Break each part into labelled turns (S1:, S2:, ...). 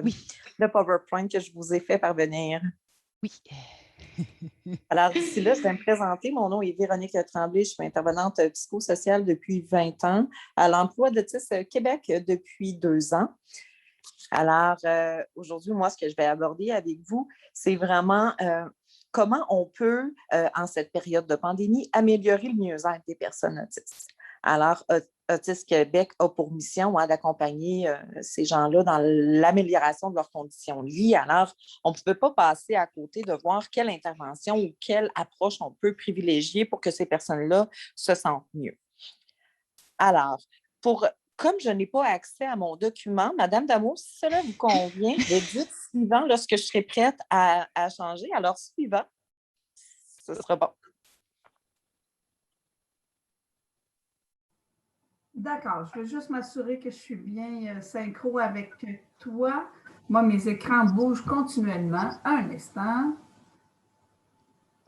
S1: Oui,
S2: le PowerPoint que je vous ai fait parvenir.
S1: oui.
S2: Alors, d'ici là, je vais me présenter. Mon nom est Véronique Tremblay. Je suis intervenante psychosociale depuis 20 ans, à l'emploi d'Autis Québec depuis 2 ans. Alors, aujourd'hui, moi, ce que je vais aborder avec vous, c'est vraiment comment on peut, en cette période de pandémie, améliorer le mieux-être des personnes autistes. Alors, Autisme Québec a pour mission d'accompagner ces gens-là dans l'amélioration de leurs conditions de vie. Alors, on ne peut pas passer à côté de voir quelle intervention ou quelle approche on peut privilégier pour que ces personnes-là se sentent mieux. Alors, comme je n'ai pas accès à mon document, Madame Damour, si cela vous convient, dites suivant lorsque je serai prête à changer. Alors, suivant, ce sera bon.
S3: D'accord, je veux juste m'assurer que je suis bien synchro avec toi. Moi, mes écrans bougent continuellement. Un instant.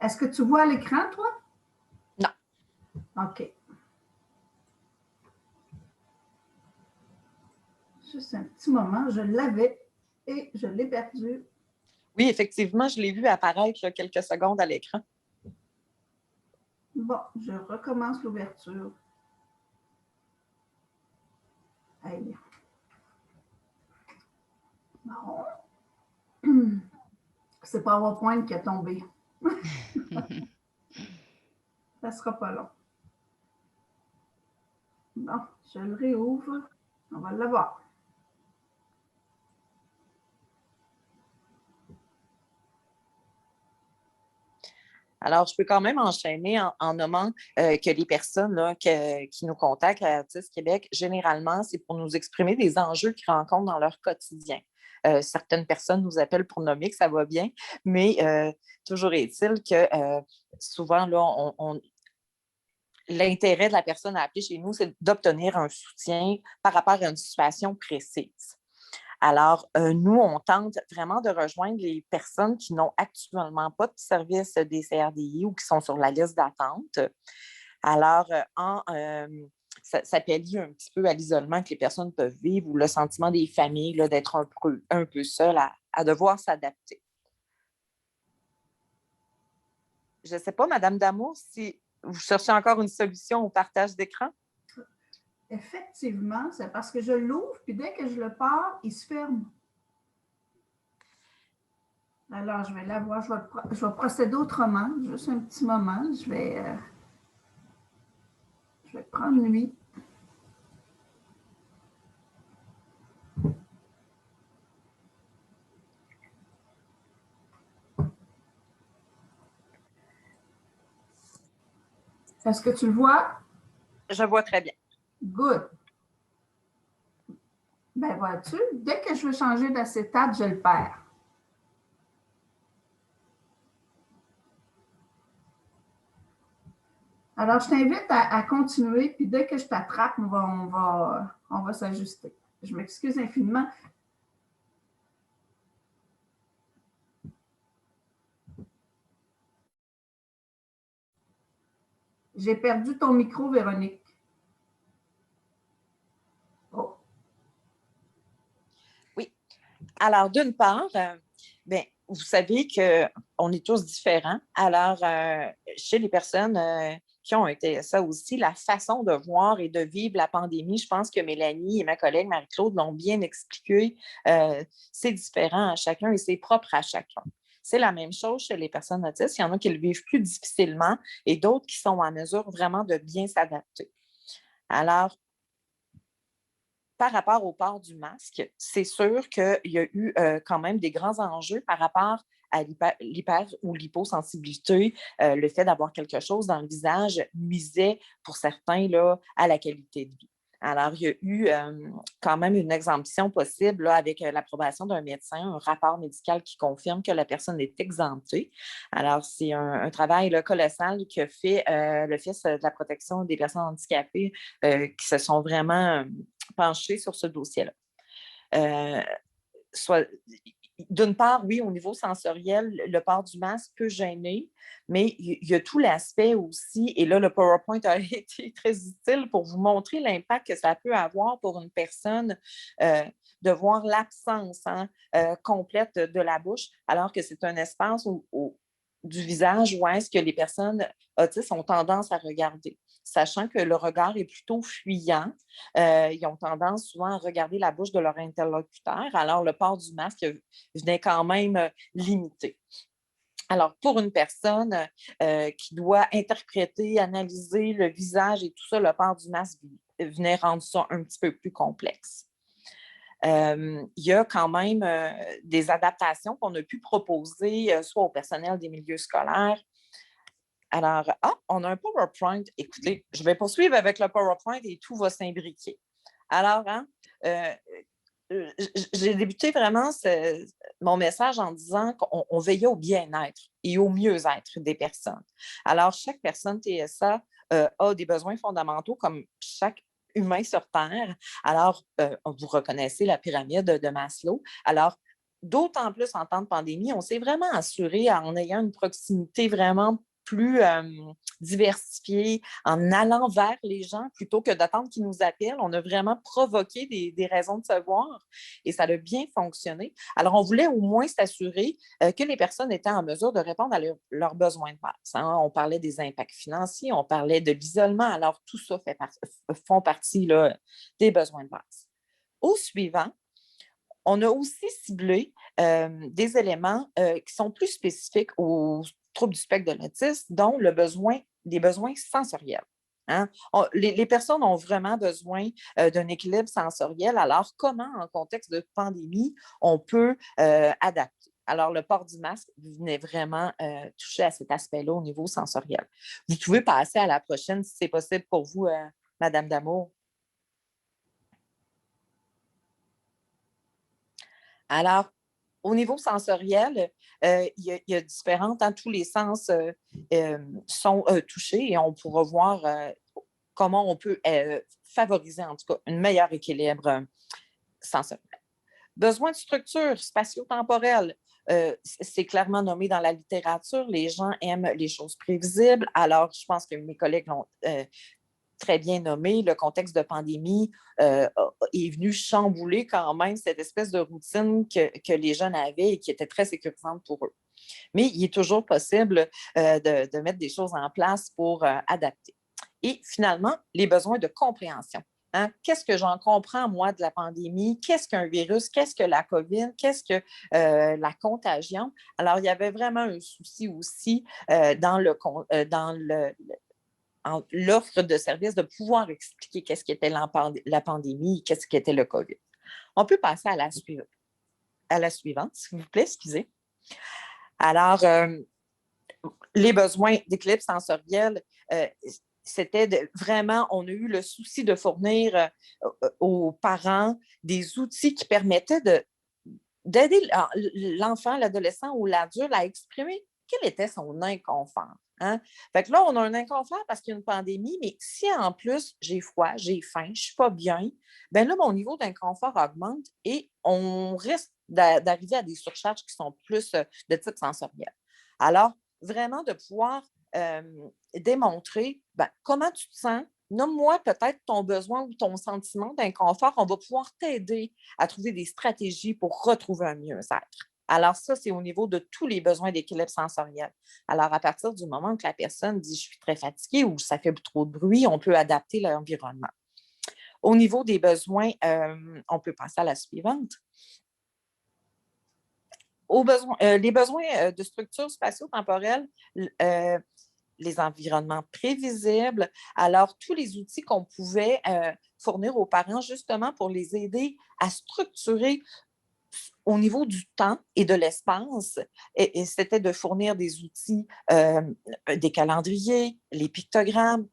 S3: Est-ce que tu vois l'écran, toi?
S2: Non.
S3: OK. Juste un petit moment, je l'avais et je l'ai perdu.
S2: Oui, effectivement, je l'ai vu apparaître là, quelques secondes à l'écran.
S3: Bon, je recommence l'ouverture. Allez. Non. C'est PowerPoint qui est tombé. Ça ne sera pas long. Bon, je le réouvre. On va l'avoir.
S2: Alors, je peux quand même enchaîner en nommant que les personnes là, qui nous contactent à Autisme Québec, généralement, c'est pour nous exprimer des enjeux qu'ils rencontrent dans leur quotidien. Certaines personnes nous appellent pour nommer que ça va bien, mais toujours est-il que souvent, là, l'intérêt de la personne à appeler chez nous, c'est d'obtenir un soutien par rapport à une situation précise. Alors, nous, on tente vraiment de rejoindre les personnes qui n'ont actuellement pas de service des CRDI ou qui sont sur la liste d'attente. Alors, ça pallie un petit peu à l'isolement que les personnes peuvent vivre ou le sentiment des familles là, d'être un peu seules à devoir s'adapter. Je ne sais pas, Madame Damour, si vous cherchez encore une solution au partage d'écran?
S3: Effectivement, c'est parce que je l'ouvre, puis dès que je le pars, il se ferme. Alors, je vais l'avoir. Je vais procéder autrement. Juste un petit moment. Je vais prendre lui. Est-ce que tu le vois?
S2: Je vois très bien.
S3: Good. Ben, vois-tu, dès que je veux changer d'acétate, je le perds. Alors, je t'invite à continuer, puis dès que je t'attrape, on va s'ajuster. Je m'excuse infiniment. J'ai perdu ton micro, Véronique. Oh.
S2: Oui. Alors, d'une part, bien, vous savez qu'on est tous différents. Alors, chez les personnes qui ont un TSA aussi, la façon de voir et de vivre la pandémie, je pense que Mélanie et ma collègue Marie-Claude l'ont bien expliqué. C'est différent à chacun et c'est propre à chacun. C'est la même chose chez les personnes autistes. Il y en a qui le vivent plus difficilement et d'autres qui sont en mesure vraiment de bien s'adapter. Alors, par rapport au port du masque, c'est sûr qu'il y a eu quand même des grands enjeux par rapport à l'hyper ou l'hyposensibilité. Le fait d'avoir quelque chose dans le visage nuisait pour certains là, à la qualité de vie. Alors, il y a eu quand même une exemption possible là, avec l'approbation d'un médecin, un rapport médical qui confirme que la personne est exemptée. Alors, c'est un travail là, colossal que fait l'Office de la protection des personnes handicapées qui se sont vraiment penchés sur ce dossier-là. D'une part, oui, au niveau sensoriel, le port du masque peut gêner, mais il y a tout l'aspect aussi, et là, le PowerPoint a été très utile pour vous montrer l'impact que ça peut avoir pour une personne de voir l'absence complète de la bouche, alors que c'est un espace du visage où est-ce que les personnes autistes ont tendance à regarder, sachant que le regard est plutôt fuyant. Ils ont tendance souvent à regarder la bouche de leur interlocuteur, alors le port du masque venait quand même limiter. Alors, pour une personne qui doit interpréter, analyser le visage et tout ça, le port du masque venait rendre ça un petit peu plus complexe. Il y a quand même des adaptations qu'on a pu proposer, soit au personnel des milieux scolaires. Alors, on a un PowerPoint. Écoutez, je vais poursuivre avec le PowerPoint et tout va s'imbriquer. Alors, j'ai débuté vraiment mon message en disant qu'on veillait au bien-être et au mieux-être des personnes. Alors, chaque personne TSA a des besoins fondamentaux comme chaque humain sur Terre. Alors, vous reconnaissez la pyramide de Maslow. Alors, d'autant plus en temps de pandémie, on s'est vraiment assuré en ayant une proximité vraiment plus diversifiée, en allant vers les gens plutôt que d'attendre qu'ils nous appellent. On a vraiment provoqué des raisons de se voir et ça a bien fonctionné. Alors, on voulait au moins s'assurer que les personnes étaient en mesure de répondre à leurs besoins de base. On parlait des impacts financiers, on parlait de l'isolement. Alors, tout ça font partie là, des besoins de base. Au suivant, on a aussi ciblé des éléments qui sont plus spécifiques aux troubles du spectre de l'autisme, dont des besoins sensoriels. Les personnes ont vraiment besoin d'un équilibre sensoriel. Alors, comment, en contexte de pandémie, on peut adapter? Alors, le port du masque venait vraiment toucher à cet aspect-là au niveau sensoriel. Vous pouvez passer à la prochaine si c'est possible pour vous, Madame Damour. Alors, au niveau sensoriel, il y a différentes, tous les sens sont touchés et on pourra voir comment on peut favoriser en tout cas un meilleur équilibre sensoriel. Besoin de structure spatio-temporelle, c'est clairement nommé dans la littérature. Les gens aiment les choses prévisibles. Alors, je pense que mes collègues l'ont très bien nommé, le contexte de pandémie est venu chambouler quand même cette espèce de routine que les jeunes avaient et qui était très sécurisante pour eux. Mais il est toujours possible de mettre des choses en place pour adapter. Et finalement, les besoins de compréhension. Qu'est-ce que j'en comprends, moi, de la pandémie? Qu'est-ce qu'un virus? Qu'est-ce que la COVID? Qu'est-ce que la contagion? Alors, il y avait vraiment un souci aussi dans l'offre de services de pouvoir expliquer qu'est-ce qu'était la pandémie, qu'est-ce qu'était le COVID. On peut passer à la suivante, s'il vous plaît, excusez. Alors, les besoins d'équilibre sensoriel, c'était vraiment, on a eu le souci de fournir aux parents des outils qui permettaient d'aider l'enfant, l'adolescent ou l'adulte à exprimer quel était son inconfort. Fait que là, on a un inconfort parce qu'il y a une pandémie, mais si en plus j'ai froid, j'ai faim, je ne suis pas bien, bien là, mon niveau d'inconfort augmente et on risque d'arriver à des surcharges qui sont plus de type sensoriel. Alors, vraiment de pouvoir démontrer comment tu te sens. Nomme-moi peut-être ton besoin ou ton sentiment d'inconfort. On va pouvoir t'aider à trouver des stratégies pour retrouver un mieux-être. Alors ça, c'est au niveau de tous les besoins d'équilibre sensoriel. Alors, à partir du moment que la personne dit « je suis très fatiguée » ou « ça fait trop de bruit », on peut adapter l'environnement. Au niveau des besoins, on peut passer à la suivante. Les besoins de structure spatio-temporelle, les environnements prévisibles, alors tous les outils qu'on pouvait fournir aux parents justement pour les aider à structurer au niveau du temps et de l'espace, et c'était de fournir des outils, des calendriers, les pictogrammes,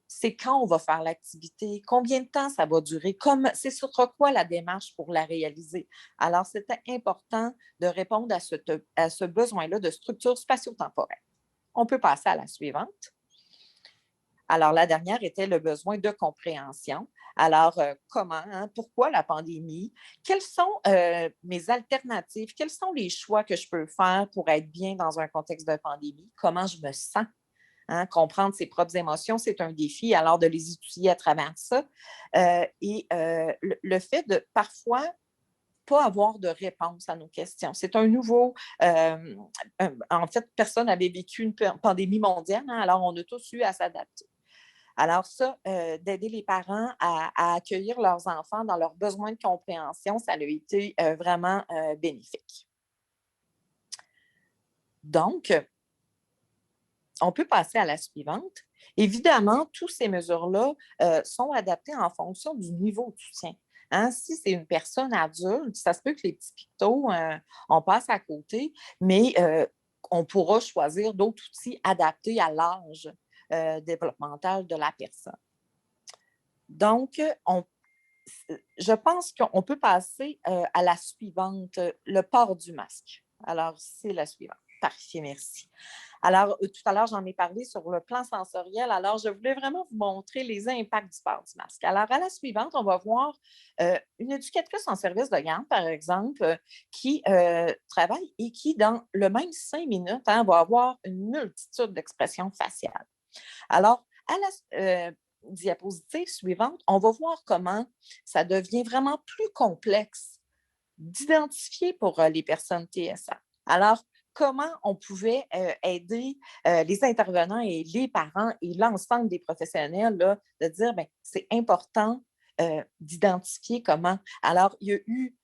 S2: c'est quand on va faire l'activité, combien de temps ça va durer, c'est sur quoi la démarche pour la réaliser. Alors, c'était important de répondre à ce besoin-là de structure spatio-temporelle. On peut passer à la suivante. Alors, la dernière était le besoin de compréhension. Alors, comment, pourquoi la pandémie? Quelles sont mes alternatives? Quels sont les choix que je peux faire pour être bien dans un contexte de pandémie? Comment je me sens? Comprendre ses propres émotions, c'est un défi, alors de les étudier à travers ça. Le fait de parfois pas avoir de réponse à nos questions. C'est un nouveau... en fait, personne n'avait vécu une pandémie mondiale, hein, alors on a tous eu à s'adapter. Alors ça, d'aider les parents à accueillir leurs enfants dans leurs besoins de compréhension, ça a été vraiment bénéfique. Donc, on peut passer à la suivante. Évidemment, toutes ces mesures-là sont adaptées en fonction du niveau de soutien. Hein, si c'est une personne adulte, ça se peut que les petits pictos, on passe à côté, mais on pourra choisir d'autres outils adaptés à l'âge développemental de la personne. Donc, je pense qu'on peut passer à la suivante, le port du masque. Alors, c'est la suivante. Parfait, merci. Alors, tout à l'heure, j'en ai parlé sur le plan sensoriel. Alors, je voulais vraiment vous montrer les impacts du port du masque. Alors, à la suivante, on va voir une éducatrice en service de garde, par exemple, qui travaille et qui, dans le même 5 minutes, hein, va avoir une multitude d'expressions faciales. Alors, à la diapositive suivante, on va voir comment ça devient vraiment plus complexe d'identifier pour les personnes TSA. Alors, comment on pouvait aider les intervenants et les parents et l'ensemble des professionnels là, de dire, bien, c'est important d'identifier comment. Alors, il y a eu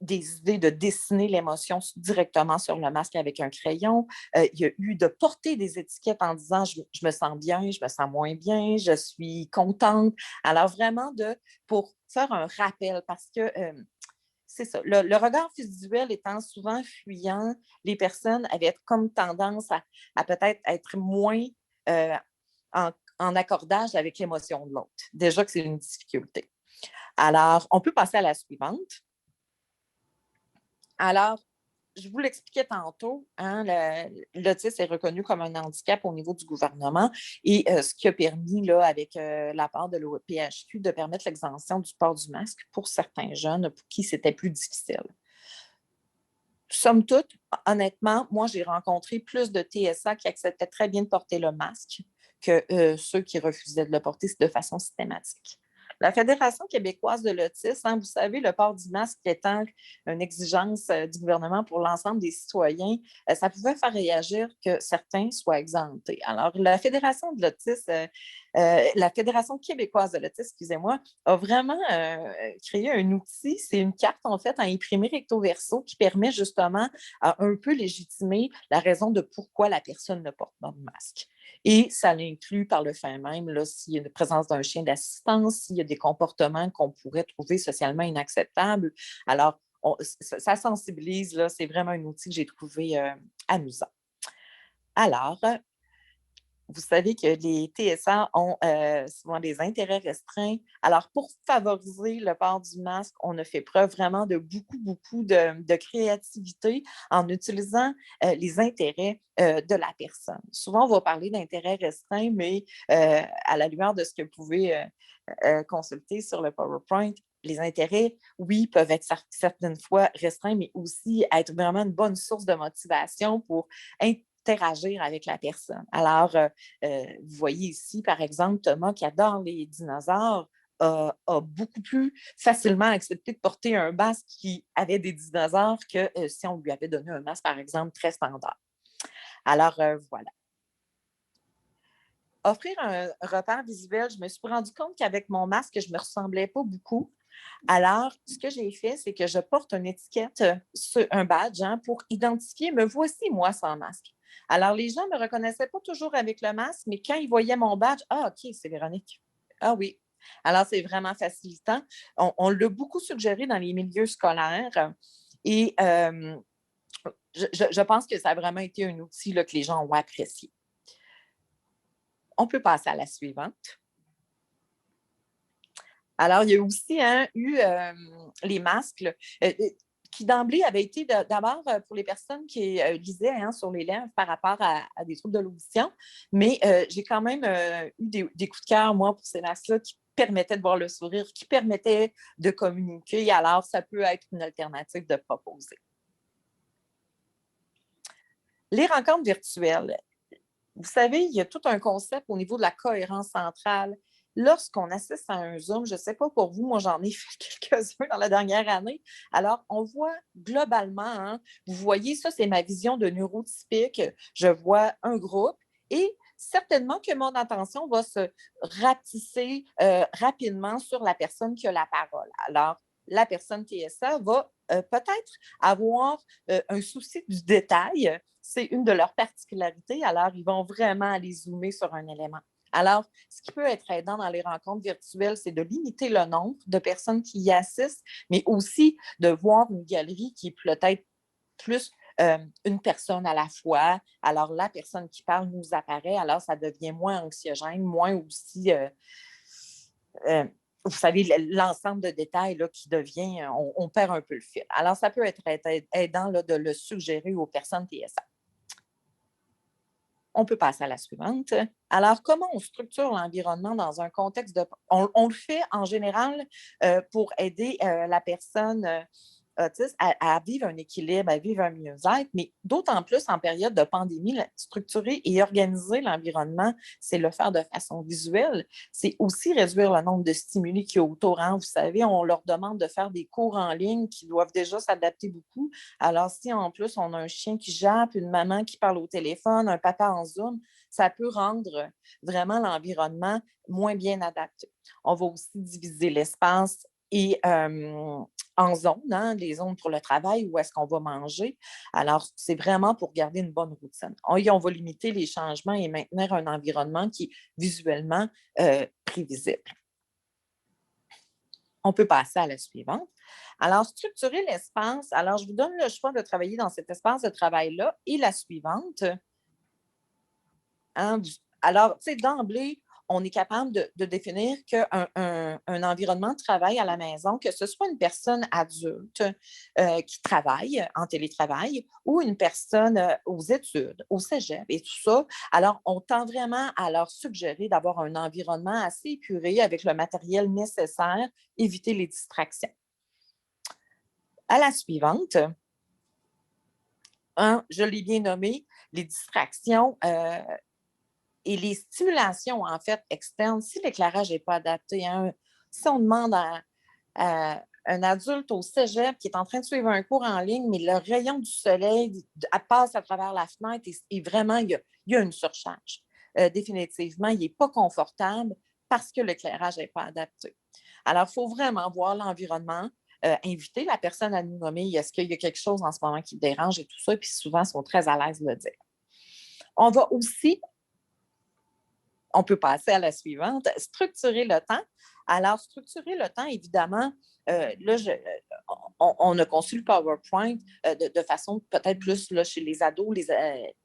S2: des idées de dessiner l'émotion directement sur le masque avec un crayon. Il y a eu de porter des étiquettes en disant je me sens bien, je me sens moins bien, je suis contente. Alors, vraiment, pour faire un rappel, parce que c'est ça, le regard visuel étant souvent fuyant, les personnes avaient comme tendance à peut-être être moins euh, en accordage avec l'émotion de l'autre. Déjà que c'est une difficulté. Alors, on peut passer à la suivante. Alors, je vous l'expliquais tantôt, hein, l'autisme est reconnu comme un handicap au niveau du gouvernement et ce qui a permis, là, avec l'apport de l'OPHQ, de permettre l'exemption du port du masque pour certains jeunes pour qui c'était plus difficile. Somme toute, honnêtement, moi, j'ai rencontré plus de TSA qui acceptaient très bien de porter le masque que ceux qui refusaient de le porter de façon systématique. La Fédération québécoise de l'autisme, hein, vous savez, le port du masque étant une exigence du gouvernement pour l'ensemble des citoyens, ça pouvait faire réagir que certains soient exemptés. Alors, la Fédération de l'autisme, la Fédération québécoise de l'autisme, excusez-moi, a vraiment créé un outil. C'est une carte, en fait, à imprimer recto verso qui permet justement à un peu légitimer la raison de pourquoi la personne ne porte pas de masque. Et ça l'inclut par le fait même, là, s'il y a une présence d'un chien d'assistance, s'il y a des comportements qu'on pourrait trouver socialement inacceptables. Alors, ça sensibilise, là, c'est vraiment un outil que j'ai trouvé amusant. Alors, vous savez que les TSA ont souvent des intérêts restreints. Alors, pour favoriser le port du masque, on a fait preuve vraiment de beaucoup de créativité en utilisant les intérêts de la personne. Souvent, on va parler d'intérêts restreints, mais à la lueur de ce que vous pouvez consulter sur le PowerPoint, les intérêts, oui, peuvent être certaines fois restreints, mais aussi être vraiment une bonne source de motivation pour interagir avec la personne. Alors, vous voyez ici, par exemple, Thomas qui adore les dinosaures a beaucoup plus facilement accepté de porter un masque qui avait des dinosaures que si on lui avait donné un masque, par exemple, très standard. Alors, voilà. Offrir un repère visuel, je me suis rendu compte qu'avec mon masque, je ne me ressemblais pas beaucoup. Alors, ce que j'ai fait, c'est que je porte une étiquette, un badge, hein, pour identifier, me voici moi sans masque. Alors, les gens ne me reconnaissaient pas toujours avec le masque, mais quand ils voyaient mon badge, ah, OK, c'est Véronique. Ah oui. Alors, c'est vraiment facilitant. On l'a beaucoup suggéré dans les milieux scolaires et je pense que ça a vraiment été un outil là, que les gens ont apprécié. On peut passer à la suivante. Alors, il y a aussi eu les masques qui d'emblée avaient été d'abord pour les personnes qui lisaient sur les lèvres par rapport à des troubles de l'audition, mais j'ai quand même eu des coups de cœur, moi, pour ces masques-là qui permettaient de voir le sourire, qui permettaient de communiquer. Alors, ça peut être une alternative de proposer. Les rencontres virtuelles. Vous savez, il y a tout un concept au niveau de la cohérence centrale lorsqu'on assiste à un Zoom, je ne sais pas pour vous, moi j'en ai fait quelques-uns dans la dernière année. Alors, on voit globalement, hein, vous voyez, ça c'est ma vision de neurotypique. Je vois un groupe et certainement que mon attention va se rapetisser rapidement sur la personne qui a la parole. Alors, la personne TSA va peut-être avoir un souci du détail. C'est une de leurs particularités. Alors, ils vont vraiment aller zoomer sur un élément. Alors, ce qui peut être aidant dans les rencontres virtuelles, c'est de limiter le nombre de personnes qui y assistent, mais aussi de voir une galerie qui est peut-être plus une personne à la fois. Alors, la personne qui parle nous apparaît, alors ça devient moins anxiogène, moins aussi, vous savez, l'ensemble de détails là, qui devient, on perd un peu le fil. Alors, ça peut être aidant là, de le suggérer aux personnes TSA. On peut passer à la suivante. Alors, comment on structure l'environnement dans un contexte de... On le fait en général pour aider la personne autiste à vivre un équilibre, à vivre un mieux-être, mais d'autant plus en période de pandémie, structurer et organiser l'environnement, c'est le faire de façon visuelle. C'est aussi réduire le nombre de stimuli qu'il y a autour. Hein. Vous savez, on leur demande de faire des cours en ligne qui doivent déjà s'adapter beaucoup. Alors, si en plus, on a un chien qui jappe, une maman qui parle au téléphone, un papa en Zoom, ça peut rendre vraiment l'environnement moins bien adapté. On va aussi diviser l'espace et en zones, hein, les zones pour le travail, où est-ce qu'on va manger. Alors, c'est vraiment pour garder une bonne routine. On va limiter les changements et maintenir un environnement qui est visuellement prévisible. On peut passer à la suivante. Alors, structurer l'espace. Alors, je vous donne le choix de travailler dans cet espace de travail-là et la suivante. Hein? Alors, tu sais, d'emblée, on est capable de définir qu'un environnement de travail à la maison, que ce soit une personne adulte qui travaille en télétravail ou une personne aux études, au cégep et tout ça. Alors, on tend vraiment à leur suggérer d'avoir un environnement assez épuré avec le matériel nécessaire, éviter les distractions. À la suivante, hein, je l'ai bien nommé, les distractions et les stimulations, en fait, externes, si l'éclairage n'est pas adapté, hein, si on demande à un adulte au cégep qui est en train de suivre un cours en ligne, mais le rayon du soleil passe à travers la fenêtre et vraiment, il y a une surcharge. Définitivement, il n'est pas confortable parce que l'éclairage n'est pas adapté. Alors, il faut vraiment voir l'environnement, inviter la personne à nous nommer est-ce qu'il y a quelque chose en ce moment qui dérange et tout ça, puis souvent, ils sont très à l'aise de le dire. On va aussi on peut passer à la suivante. Structurer le temps. Alors, structurer le temps, évidemment, là, on a conçu le PowerPoint de façon peut-être plus là, chez les ados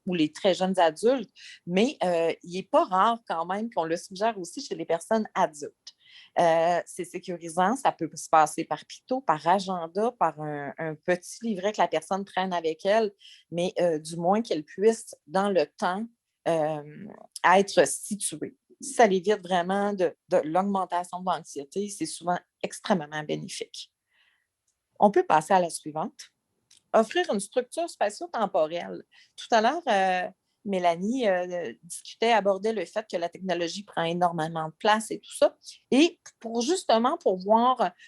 S2: ou les très jeunes adultes, mais il n'est pas rare quand même qu'on le suggère aussi chez les personnes adultes. C'est sécurisant, ça peut se passer par picto, par agenda, par un petit livret que la personne traîne avec elle, mais du moins qu'elle puisse, dans le temps, être situé. Ça évite vraiment de l'augmentation de l'anxiété. C'est souvent extrêmement bénéfique. On peut passer à la suivante. Offrir une structure spatio-temporelle. Tout à l'heure, Mélanie abordait le fait que la technologie prend énormément de place et tout ça. Et pour justement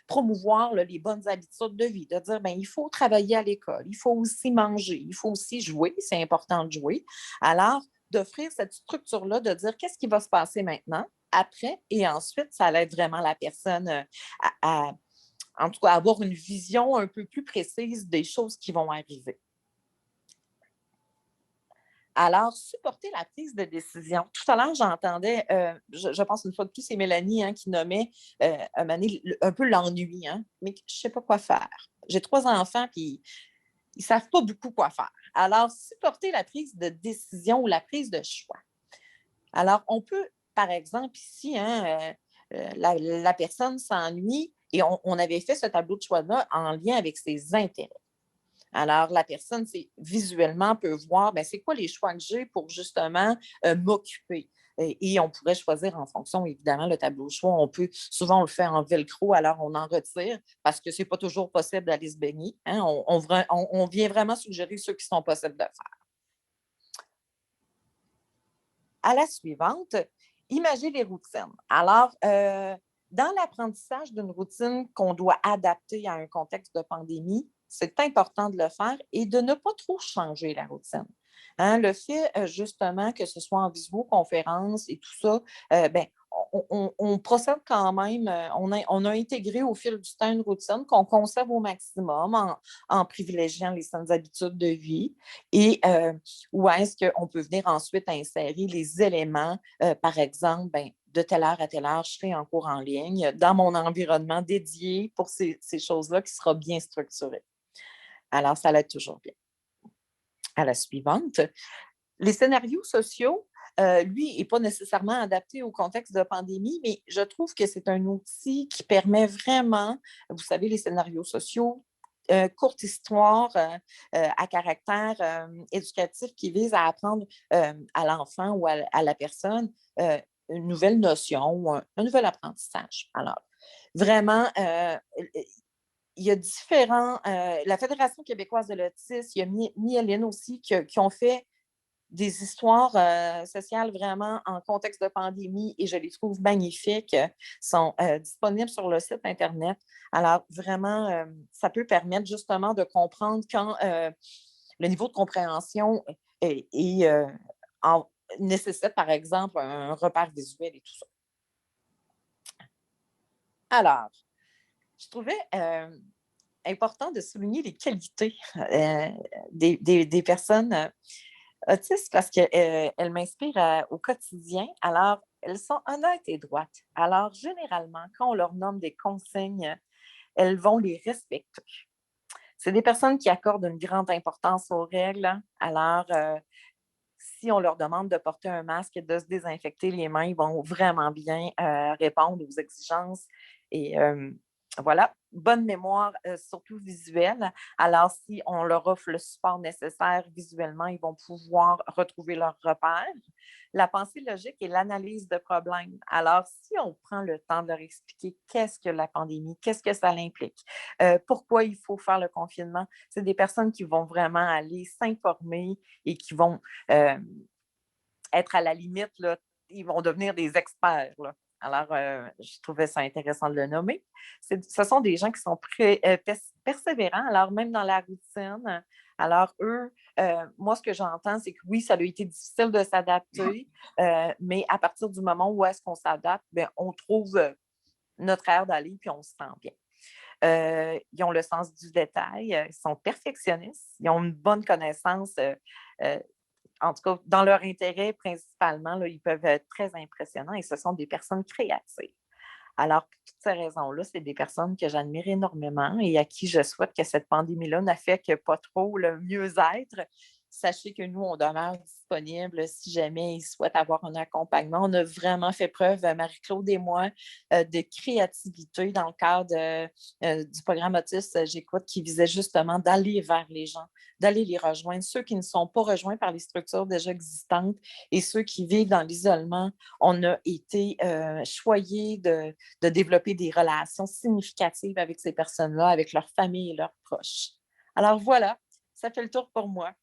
S2: promouvoir les bonnes habitudes de vie, de dire, bien, il faut travailler à l'école, il faut aussi manger, il faut aussi jouer, c'est important de jouer. Alors, d'offrir cette structure-là, de dire qu'est-ce qui va se passer maintenant, après, et ensuite, ça aide vraiment la personne en tout cas, avoir une vision un peu plus précise des choses qui vont arriver. Alors, supporter la prise de décision. Tout à l'heure, j'entendais, je pense une fois de plus, c'est Mélanie qui nommait un peu l'ennui, hein, mais je ne sais pas quoi faire. J'ai 3 enfants, puis ils ne savent pas beaucoup quoi faire. Alors, supporter la prise de décision ou la prise de choix. Alors, on peut, par exemple, ici, hein, la personne s'ennuie et on avait fait ce tableau de choix-là en lien avec ses intérêts. Alors, la personne, visuellement, peut voir, c'est quoi les choix que j'ai pour justement m'occuper. Et on pourrait choisir en fonction, évidemment, le tableau de choix. Souvent, on le fait en velcro, alors on en retire parce que ce n'est pas toujours possible d'aller se baigner. Hein? On vient vraiment suggérer ceux qui sont possibles de faire. À la suivante, Imager les routines. Alors, dans l'apprentissage d'une routine qu'on doit adapter à un contexte de pandémie, c'est important de le faire et de ne pas trop changer la routine. Hein, le fait, justement, que ce soit en visioconférence et tout ça, ben, on procède quand même, on a intégré au fil du temps une routine qu'on conserve au maximum en privilégiant les saines habitudes de vie et où est-ce qu'on peut venir ensuite insérer les éléments, par exemple, ben, de telle heure à telle heure, je fais un cours en ligne dans mon environnement dédié pour ces choses-là qui sera bien structuré. Alors, ça l'aide toujours bien. À la suivante. Les scénarios sociaux, lui, n'est pas nécessairement adapté au contexte de pandémie, mais je trouve que c'est un outil qui permet vraiment, vous savez, les scénarios sociaux, courte histoire à caractère éducatif qui vise à apprendre à l'enfant ou à la personne une nouvelle notion ou un nouvel apprentissage. Alors, vraiment, il y a différents. La Fédération québécoise de l'autisme, il y a Mieline aussi qui ont fait des histoires sociales vraiment en contexte de pandémie et je les trouve magnifiques, sont disponibles sur le site Internet. Alors, vraiment, ça peut permettre justement de comprendre quand le niveau de compréhension en- nécessite, par exemple, un repère visuel et tout ça. Alors, je trouvais important de souligner les qualités des personnes autistes parce qu'elles m'inspirent au quotidien. Alors, elles sont honnêtes et droites. Alors, généralement, quand on leur nomme des consignes, elles vont les respecter. C'est des personnes qui accordent une grande importance aux règles. Hein. Alors, si on leur demande de porter un masque et de se désinfecter les mains, ils vont vraiment bien répondre aux exigences. Et voilà, bonne mémoire, surtout visuelle. Alors, si on leur offre le support nécessaire visuellement, ils vont pouvoir retrouver leurs repères. La pensée logique et l'analyse de problèmes. Alors, si on prend le temps de leur expliquer qu'est-ce que la pandémie, qu'est-ce que ça implique, pourquoi il faut faire le confinement, c'est des personnes qui vont vraiment aller s'informer et qui vont être à la limite, là, ils vont devenir des experts. Là. Alors, je trouvais ça intéressant de le nommer. Ce sont des gens qui sont persévérants, alors même dans la routine. Alors, eux, moi, ce que j'entends, c'est que oui, ça a été difficile de s'adapter, mais à partir du moment où est-ce qu'on s'adapte, bien, on trouve notre air d'aller puis on se sent bien. Ils ont le sens du détail, ils sont perfectionnistes, ils ont une bonne connaissance en tout cas, dans leur intérêt principalement, là, ils peuvent être très impressionnants et ce sont des personnes créatives. Alors, pour toutes ces raisons-là, c'est des personnes que j'admire énormément et à qui je souhaite que cette pandémie-là n'affecte pas trop le mieux-être. Sachez que nous, on demeure disponible si jamais ils souhaitent avoir un accompagnement. On a vraiment fait preuve, Marie-Claude et moi, de créativité dans le cadre du programme Autisme J'écoute qui visait justement d'aller vers les gens, d'aller les rejoindre, ceux qui ne sont pas rejoints par les structures déjà existantes et ceux qui vivent dans l'isolement. On a été choyés de développer des relations significatives avec ces personnes-là, avec leurs familles et leurs proches. Alors voilà, ça fait le tour pour moi.